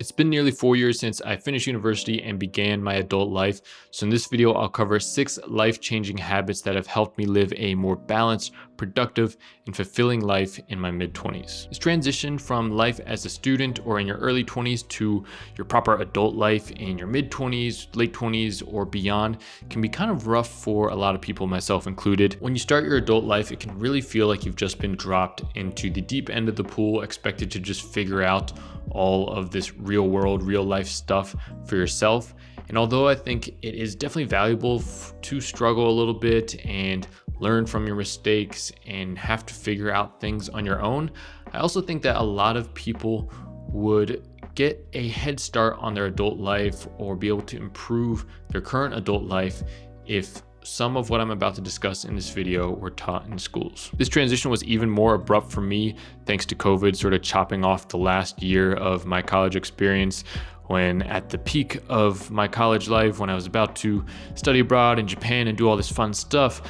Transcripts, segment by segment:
It's been nearly 4 years since I finished university and began my adult life. So in this video, I'll cover 6 life-changing habits that have helped me live a more balanced, productive, and fulfilling life in my mid-20s. This transition from life as a student or in your early 20s to your proper adult life in your mid-20s, late 20s, or beyond can be kind of rough for a lot of people, myself included. When you start your adult life, it can really feel like you've just been dropped into the deep end of the pool, expected to just figure out all of this real world, real life stuff for yourself. And although I think it is definitely valuable to struggle a little bit and learn from your mistakes and have to figure out things on your own, I also think that a lot of people would get a head start on their adult life or be able to improve their current adult life if some of what I'm about to discuss in this video were taught in schools. This transition was even more abrupt for me thanks to COVID sort of chopping off the last year of my college experience, when at the peak of my college life, when I was about to study abroad in Japan and do all this fun stuff,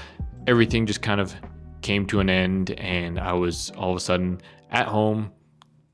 everything just kind of came to an end and I was all of a sudden at home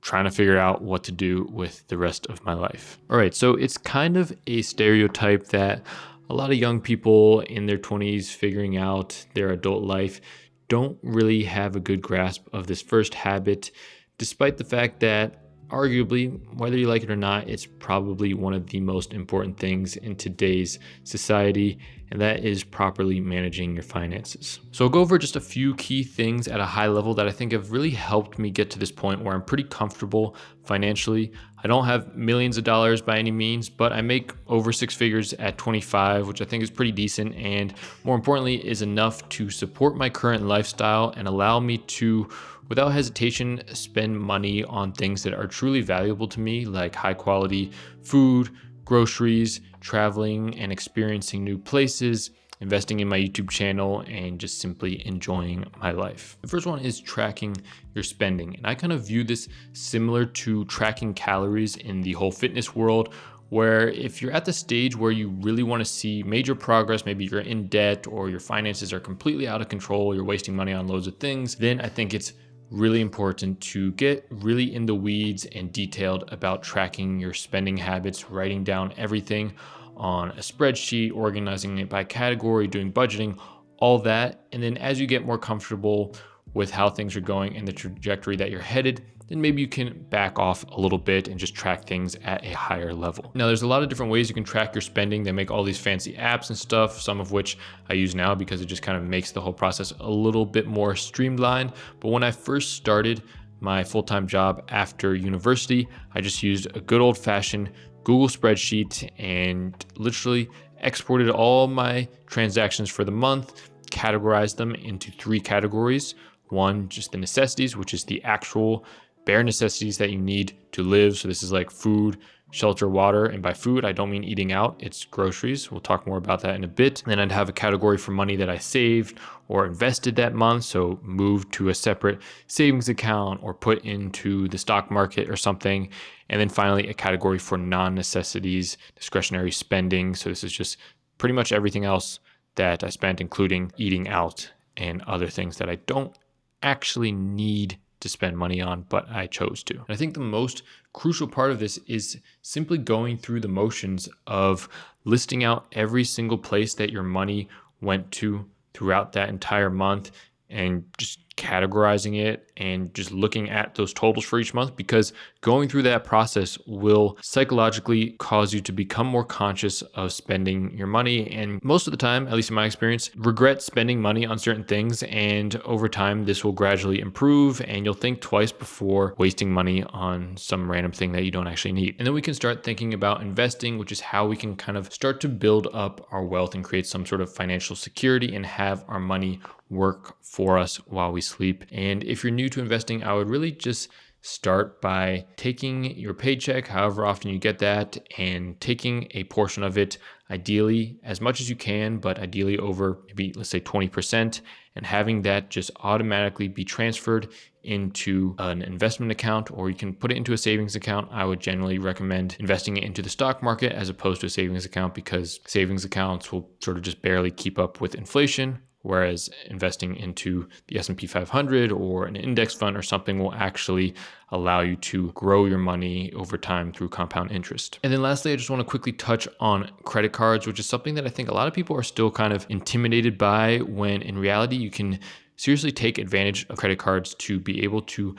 trying to figure out what to do with the rest of my life. All right, so it's kind of a stereotype that a lot of young people in their 20s figuring out their adult life don't really have a good grasp of this first habit, despite the fact that arguably, whether you like it or not, it's probably one of the most important things in today's society, and that is properly managing your finances. So I'll go over just a few key things at a high level that I think have really helped me get to this point where I'm pretty comfortable financially. I don't have millions of dollars by any means, but I make over 6 figures at 25, which I think is pretty decent, and more importantly is enough to support my current lifestyle and allow me to, without hesitation, spend money on things that are truly valuable to me, like high quality food, groceries, traveling and experiencing new places, investing in my YouTube channel, and just simply enjoying my life. The first one is tracking your spending. And I kind of view this similar to tracking calories in the whole fitness world, where if you're at the stage where you really want to see major progress, maybe you're in debt or your finances are completely out of control, you're wasting money on loads of things, then I think it's really important to get really in the weeds and detailed about tracking your spending habits, writing down everything on a spreadsheet, organizing it by category, doing budgeting, all that. And then as you get more comfortable with how things are going and the trajectory that you're headed, then maybe you can back off a little bit and just track things at a higher level. Now, there's a lot of different ways you can track your spending. They make all these fancy apps and stuff, some of which I use now because it just kind of makes the whole process a little bit more streamlined. But when I first started my full-time job after university, I just used a good old-fashioned Google spreadsheet and literally exported all my transactions for the month, categorized them into 3 categories. One, just the necessities, which is the actual bare necessities that you need to live. So this is like food, shelter, water. And by food, I don't mean eating out, it's groceries. We'll talk more about that in a bit. And then I'd have a category for money that I saved or invested that month. So moved to a separate savings account or put into the stock market or something. And then finally, a category for non-necessities, discretionary spending. So this is just pretty much everything else that I spent, including eating out and other things that I don't actually need to spend money on, but I chose to. And I think the most crucial part of this is simply going through the motions of listing out every single place that your money went to throughout that entire month and just categorizing it and just looking at those totals for each month, because going through that process will psychologically cause you to become more conscious of spending your money. And most of the time, at least in my experience, regret spending money on certain things. And over time, this will gradually improve and you'll think twice before wasting money on some random thing that you don't actually need. And then we can start thinking about investing, which is how we can kind of start to build up our wealth and create some sort of financial security and have our money work for us while we sleep. And if you're new to investing, I would really just start by taking your paycheck, however often you get that, and taking a portion of it, ideally as much as you can, but ideally over maybe, let's say 20%, and having that just automatically be transferred into an investment account, or you can put it into a savings account. I would generally recommend investing it into the stock market as opposed to a savings account, because savings accounts will sort of just barely keep up with inflation, whereas investing into the S&P 500 or an index fund or something will actually allow you to grow your money over time through compound interest. And then lastly, I just want to quickly touch on credit cards, which is something that I think a lot of people are still kind of intimidated by, when in reality you can seriously take advantage of credit cards to be able to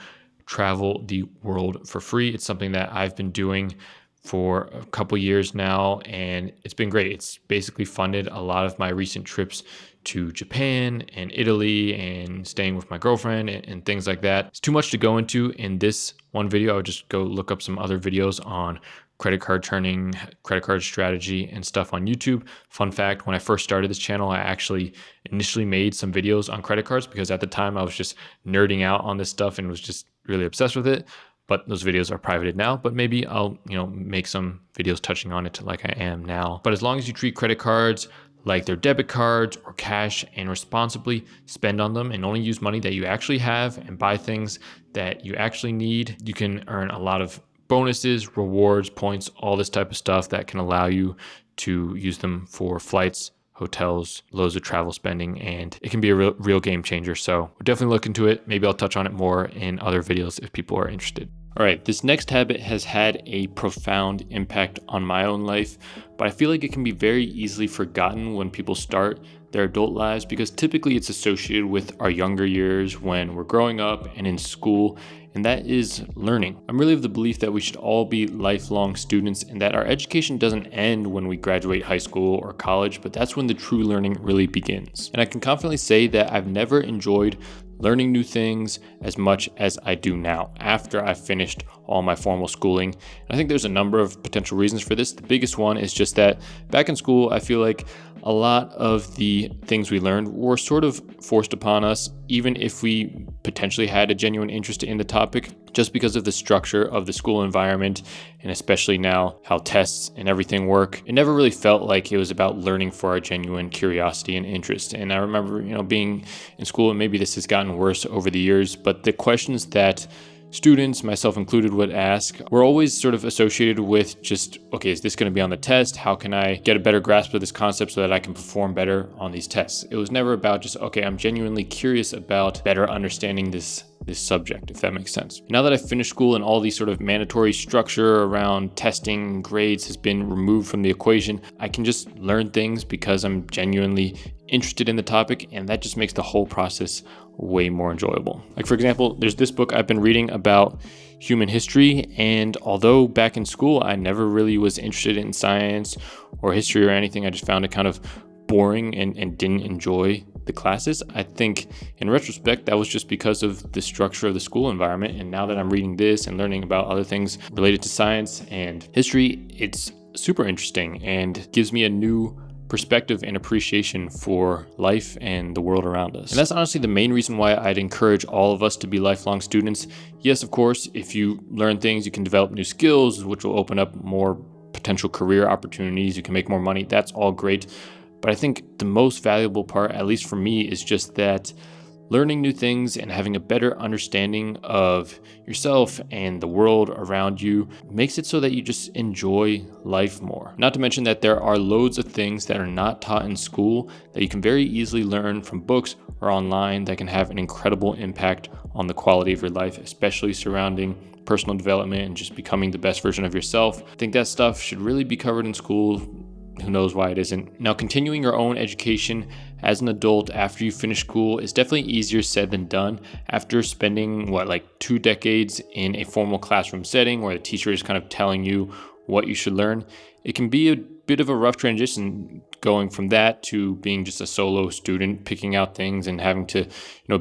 travel the world for free. It's something that I've been doing for a couple years now, and it's been great. It's basically funded a lot of my recent trips to Japan and Italy and staying with my girlfriend and things like that. It's too much to go into in this one video. I would just go look up some other videos on credit card turning, credit card strategy, and stuff on YouTube. Fun fact, when I first started this channel, I actually initially made some videos on credit cards because at the time I was just nerding out on this stuff and was just really obsessed with it. But those videos are privated now, but maybe I'll, make some videos touching on it like I am now. But as long as you treat credit cards like they're debit cards or cash and responsibly spend on them and only use money that you actually have and buy things that you actually need, you can earn a lot of bonuses, rewards, points, all this type of stuff that can allow you to use them for flights, hotels, loads of travel spending, and it can be a real game changer. So we'll definitely look into it. Maybe I'll touch on it more in other videos if people are interested. All right, this next habit has had a profound impact on my own life, but I feel like it can be very easily forgotten when people start their adult lives because typically it's associated with our younger years when we're growing up and in school, and that is learning. I'm really of the belief that we should all be lifelong students and that our education doesn't end when we graduate high school or college, but that's when the true learning really begins. And I can confidently say that I've never enjoyed learning new things as much as I do now after I've finished all my formal schooling. And I think there's a number of potential reasons for this. The biggest one is just that back in school, I feel like a lot of the things we learned were sort of forced upon us, even if we potentially had a genuine interest in the topic, just because of the structure of the school environment, and especially now how tests and everything work. It never really felt like it was about learning for our genuine curiosity and interest. And I remember, being in school, and maybe this has gotten worse over the years, but the questions that students, myself included, would ask were always sort of associated with just, okay, is this going to be on the test? How can I get a better grasp of this concept so that I can perform better on these tests? It was never about just, okay, I'm genuinely curious about better understanding this subject, if that makes sense. Now that I've finished school and all these sort of mandatory structure around testing, grades has been removed from the equation, I can just learn things because I'm genuinely interested in the topic, and that just makes the whole process way more enjoyable. Like, for example, there's this book I've been reading about human history, and although back in school I never really was interested in science or history or anything, I just found it kind of boring and didn't enjoy the classes. I think in retrospect that was just because of the structure of the school environment, and now that I'm reading this and learning about other things related to science and history, it's super interesting and gives me a new perspective and appreciation for life and the world around us. And that's honestly the main reason why I'd encourage all of us to be lifelong students. Yes, of course, if you learn things, you can develop new skills, which will open up more potential career opportunities. You can make more money. That's all great. But I think the most valuable part, at least for me, is just that learning new things and having a better understanding of yourself and the world around you makes it so that you just enjoy life more. Not to mention that there are loads of things that are not taught in school that you can very easily learn from books or online that can have an incredible impact on the quality of your life, especially surrounding personal development and just becoming the best version of yourself. I think that stuff should really be covered in school. Who knows why it isn't. Now, continuing your own education as an adult after you finish school is definitely easier said than done. After spending, 2 decades in a formal classroom setting where the teacher is kind of telling you what you should learn, it can be a bit of a rough transition going from that to being just a solo student, picking out things and having to,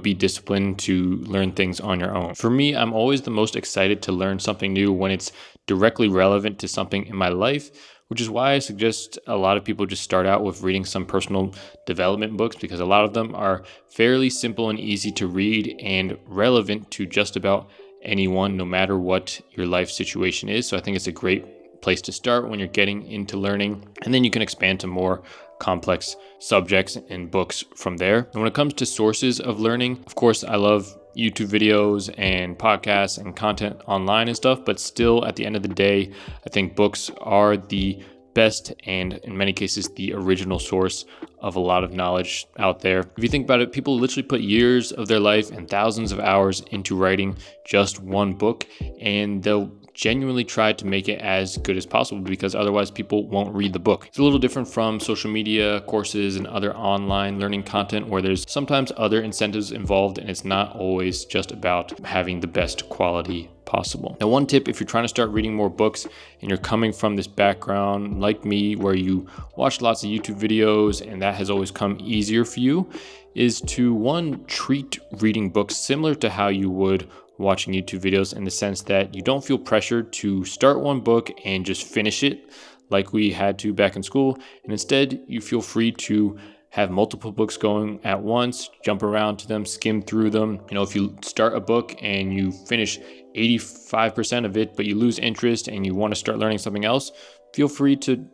be disciplined to learn things on your own. For me, I'm always the most excited to learn something new when it's directly relevant to something in my life, which is why I suggest a lot of people just start out with reading some personal development books, because a lot of them are fairly simple and easy to read and relevant to just about anyone, no matter what your life situation is. So I think it's a great place to start when you're getting into learning, and then you can expand to more complex subjects and books from there. And when it comes to sources of learning, of course, I love YouTube videos and podcasts and content online and stuff, but still at the end of the day, I think books are the best and in many cases the original source of a lot of knowledge out there. If you think about it, people literally put years of their life and thousands of hours into writing just one book, and they'll genuinely try to make it as good as possible because otherwise people won't read the book. It's a little different from social media courses and other online learning content where there's sometimes other incentives involved and it's not always just about having the best quality possible. Now, one tip if you're trying to start reading more books and you're coming from this background like me where you watch lots of YouTube videos and that has always come easier for you, is to treat reading books similar to how you would watching YouTube videos, in the sense that you don't feel pressured to start one book and just finish it like we had to back in school. And instead, you feel free to have multiple books going at once, jump around to them, skim through them. If you start a book and you finish 85% of it, but you lose interest and you want to start learning something else, feel free to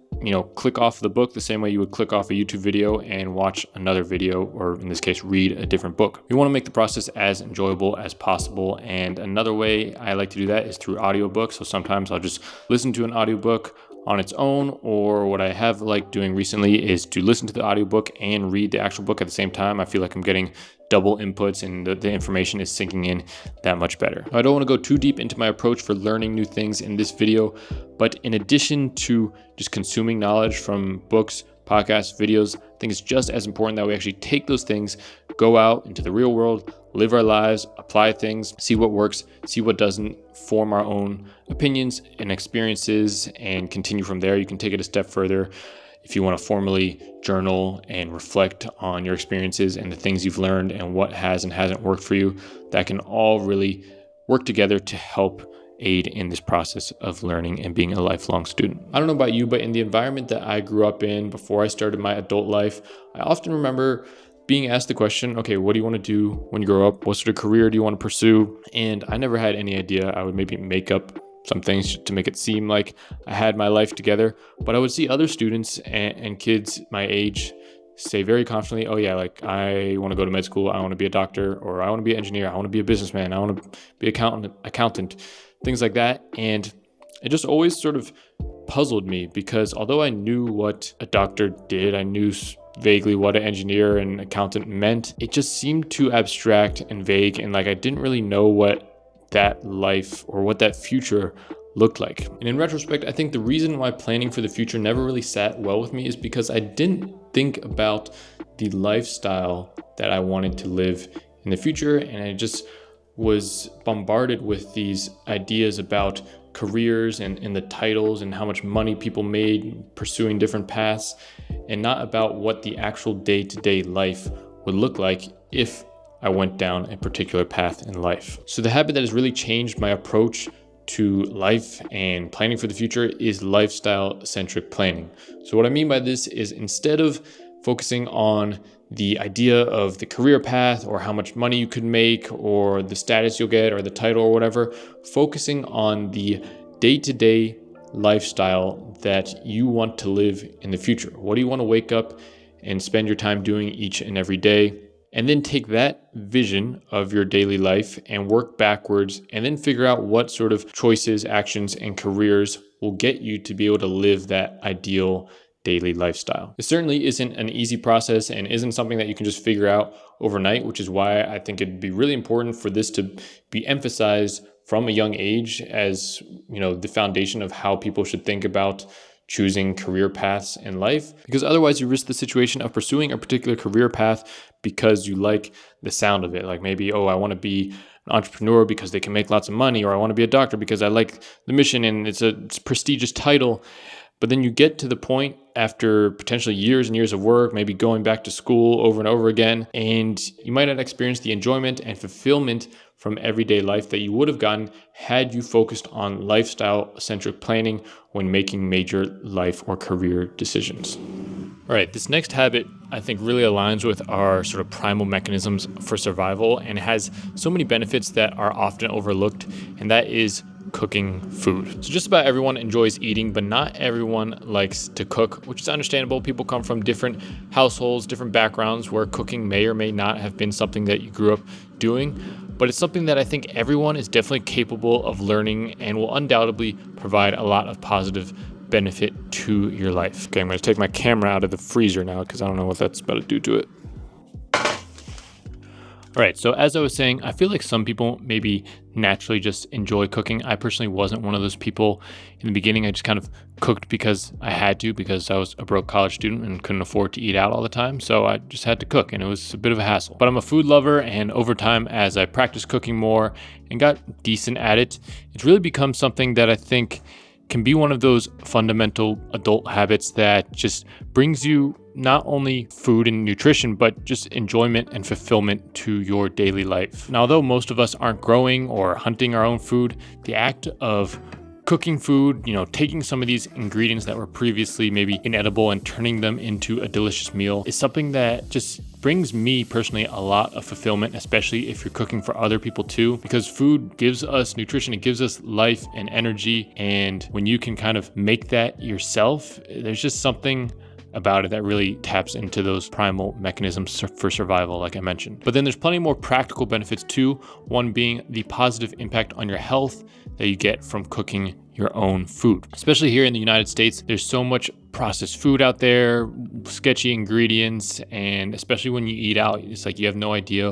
click off the book the same way you would click off a YouTube video and watch another video, or in this case, read a different book. We want to make the process as enjoyable as possible. And another way I like to do that is through audiobooks. So sometimes I'll just listen to an audiobook on its own, or what I have liked doing recently is to listen to the audiobook and read the actual book at the same time. I feel like I'm getting double inputs and the information is sinking in that much better. I don't want to go too deep into my approach for learning new things in this video, but in addition to just consuming knowledge from books, podcasts, videos, I think it's just as important that we actually take those things, go out into the real world, live our lives, apply things, see what works, see what doesn't, form our own opinions and experiences, and continue from there. You can take it a step further if you want to formally journal and reflect on your experiences and the things you've learned and what has and hasn't worked for you. That can all really work together to help aid in this process of learning and being a lifelong student. I don't know about you, but in the environment that I grew up in before I started my adult life, I often remember being asked the question, okay, what do you want to do when you grow up? What sort of career do you want to pursue? And I never had any idea. I would maybe make up some things to make it seem like I had my life together, but I would see other students and kids my age say very confidently, oh yeah, like I want to go to med school, I want to be a doctor, or I want to be an engineer, I want to be a businessman, I want to be accountant, things like that. And it just always sort of puzzled me because although I knew what a doctor did, I knew vaguely what an engineer and accountant meant, it just seemed too abstract and vague, and like I didn't really know what that life or what that future looked like. And in retrospect, I think the reason why planning for the future never really sat well with me is because I didn't think about the lifestyle that I wanted to live in the future, and I just was bombarded with these ideas about careers and the titles and how much money people made pursuing different paths, and not about what the actual day-to-day life would look like if I went down a particular path in life. So the habit that has really changed my approach to life and planning for the future is lifestyle-centric planning. So what I mean by this is, instead of focusing on the idea of the career path or how much money you could make or the status you'll get or the title or whatever, focusing on the day-to-day lifestyle that you want to live in the future. What do you want to wake up and spend your time doing each and every day? And then take that vision of your daily life and work backwards, and then figure out what sort of choices, actions, and careers will get you to be able to live that ideal daily lifestyle. It certainly isn't an easy process and isn't something that you can just figure out overnight, which is why I think it'd be really important for this to be emphasized from a young age as, the foundation of how people should think about choosing career paths in life, because otherwise you risk the situation of pursuing a particular career path because you like the sound of it. Like maybe, I want to be an entrepreneur because they can make lots of money, or I want to be a doctor because I like the mission and it's a prestigious title. But then you get to the point after potentially years and years of work, maybe going back to school over and over again, and you might not experience the enjoyment and fulfillment from everyday life that you would have gotten had you focused on lifestyle-centric planning when making major life or career decisions. All right, this next habit I think really aligns with our sort of primal mechanisms for survival and has so many benefits that are often overlooked, and that is cooking food. So just about everyone enjoys eating, but not everyone likes to cook, which is understandable. People come from different households, different backgrounds where cooking may or may not have been something that you grew up doing, but it's something that I think everyone is definitely capable of learning and will undoubtedly provide a lot of positive benefit to your life. Okay, I'm going to take my camera out of the freezer now because I don't know what that's about to do to it. All right, so as I was saying, I feel like some people maybe naturally just enjoy cooking. I personally wasn't one of those people. In the beginning, I just kind of cooked because I had to, because I was a broke college student and couldn't afford to eat out all the time. So I just had to cook, and it was a bit of a hassle. But I'm a food lover, and over time, as I practiced cooking more and got decent at it, it's really become something that I think can be one of those fundamental adult habits that just brings you not only food and nutrition, but just enjoyment and fulfillment to your daily life. Now, although most of us aren't growing or hunting our own food, the act of cooking food, taking some of these ingredients that were previously maybe inedible and turning them into a delicious meal is something that just brings me personally a lot of fulfillment, especially if you're cooking for other people too, because food gives us nutrition, it gives us life and energy. And when you can kind of make that yourself, there's just something about it that really taps into those primal mechanisms for survival, like I mentioned. But then there's plenty more practical benefits too. One being the positive impact on your health that you get from cooking your own food. Especially here in the United States, there's so much processed food out there, sketchy ingredients, and especially when you eat out, it's like you have no idea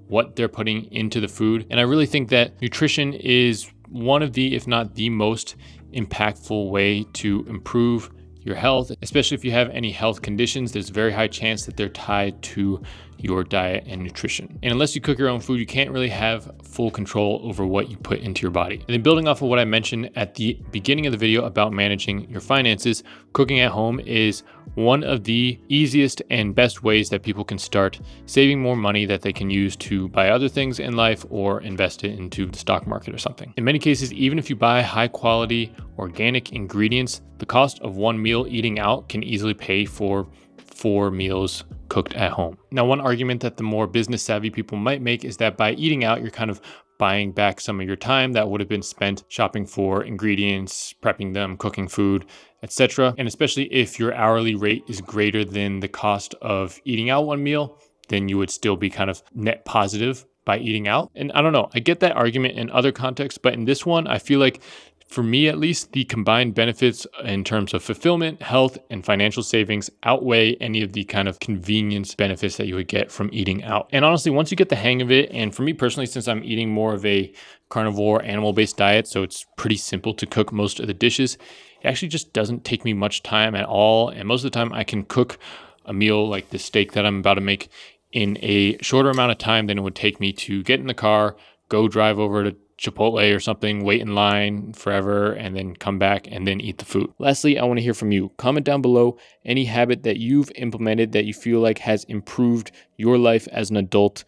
what they're putting into the food. And I really think that nutrition is one of the, if not the most impactful way to improve your health, especially if you have any health conditions. There's a very high chance that they're tied to your diet and nutrition. And unless you cook your own food, you can't really have full control over what you put into your body. And then building off of what I mentioned at the beginning of the video about managing your finances, cooking at home is one of the easiest and best ways that people can start saving more money that they can use to buy other things in life or invest it into the stock market or something. In many cases, even if you buy high quality organic ingredients, the cost of one meal eating out can easily pay for 4 meals cooked at home. Now, one argument that the more business savvy people might make is that by eating out, you're kind of buying back some of your time that would have been spent shopping for ingredients, prepping them, cooking food, etc. And especially if your hourly rate is greater than the cost of eating out one meal, then you would still be kind of net positive by eating out. And I don't know, I get that argument in other contexts, but in this one, I feel like for me, at least, the combined benefits in terms of fulfillment, health, and financial savings outweigh any of the kind of convenience benefits that you would get from eating out. And honestly, once you get the hang of it, and for me personally, since I'm eating more of a carnivore, animal-based diet, so it's pretty simple to cook most of the dishes, it actually just doesn't take me much time at all. And most of the time, I can cook a meal like the steak that I'm about to make in a shorter amount of time than it would take me to get in the car, go drive over to Chipotle or something, wait in line forever, and then come back and then eat the food. Lastly, I want to hear from you. Comment down below any habit that you've implemented that you feel like has improved your life as an adult.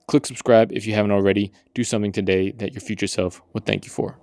Click subscribe if you haven't already. Do something today that your future self would thank you for.